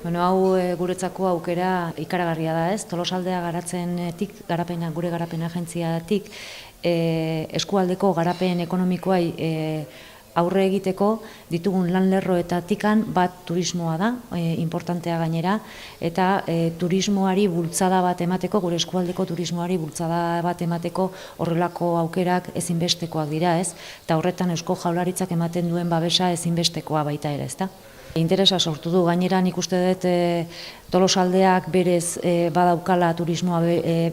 Bueno, hau guretzako aukera ikaragarria da, ez? Tolosaldea garatzenetik, gure garapen agentziatik, eskualdeko garapen ekonomikoai aurre egiteko ditugun lan lerroetatikan bat turismoa da, importantea gainera, eta turismoari bultzada bat emateko, gure eskualdeko turismoari bultzada bat emateko horrelako aukerak ezinbestekoak dira, ez? Eta horretan Eusko Jaurlaritzak ematen duen babesa ezinbestekoa baita ere, ezta? Interesa sortu du, gainera nik uste dut Tolosaldeak berez badaukala turismoa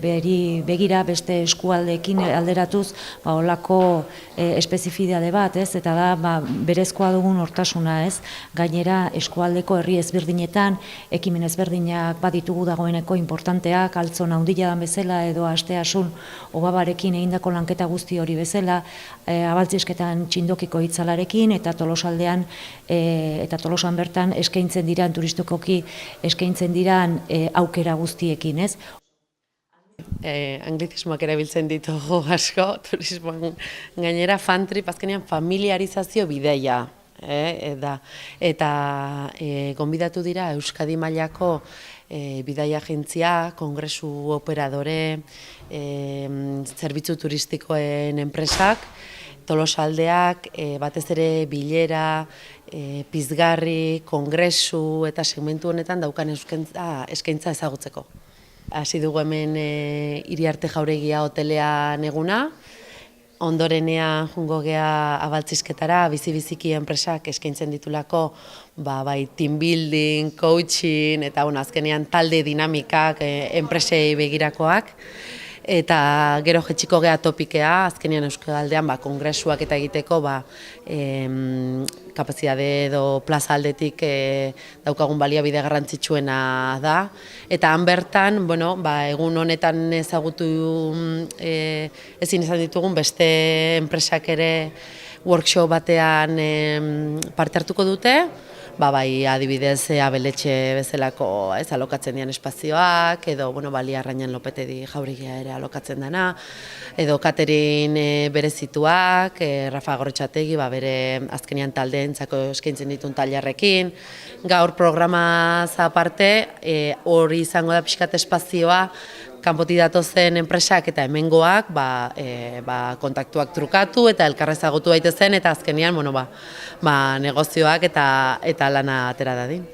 begira beste eskualdeekin alderatuz olako espezifidade bat, ez? Eta da berezkoa dugun hortasuna, ez? Gainera eskualdeko herri ezberdinetan ekimen ezberdinak baditugu dagoeneko importanteak, Altzon Handia dan bezala edo Asteasun Obabarekin egindako lanketa guzti hori bezala, Abaltzisketan Txindokiko itzalarekin eta Tolosaldean eta Tolosan bertan eskaintzen diran turistikoki eskaintzen diran aukera guztiekin, ez? Anglizismoak erabiltzen ditugu asko, turismoan gainera fan trip azkenean familiarizazio bideia. Eta gonbidatu dira Euskadi mailako bidaia agentzia, kongresu operadore, zerbitzu turistikoen enpresak, Tolosaldeak, batez ere bilera, pizgarri, kongresu eta segmentu honetan daukan eskaintza ezagutzeko. Hasi dugu hemen Iriarte Jauregia hotelean eguna, ondorenea jungo gea Abaltzisketara, bizi-biziki enpresak eskaintzen ditulako bai team building, coaching eta azkenean talde dinamikak enpresei begirakoak. Eta gero jetxiko gea topikea, azkenean Euskaldean kongresuak eta egiteko kapazitate edo plaza aldetik daukagun baliabide garrantzitsuena da. Eta han bertan, egun honetan ezagutu ezin izan ditugun beste enpresak ere workshop batean parte hartuko dute. Bai, adibidez, Abeletxe bezalako alokatzen dian espazioak, edo Baliarrainan Lopetegi Jauregia ere alokatzen dena, edo Katerin berezituak, Rafa Gorrotxategi bere azkenean taldeentzako eskaintzen ditun tailerrekin. Gaur programaz aparte, hori izango da pixkat espazioa, kanpotik datozen enpresak eta hemengoak kontaktuak trukatu eta elkarra ezagutu daitezen eta azkenean negozioak eta lana atera dadin.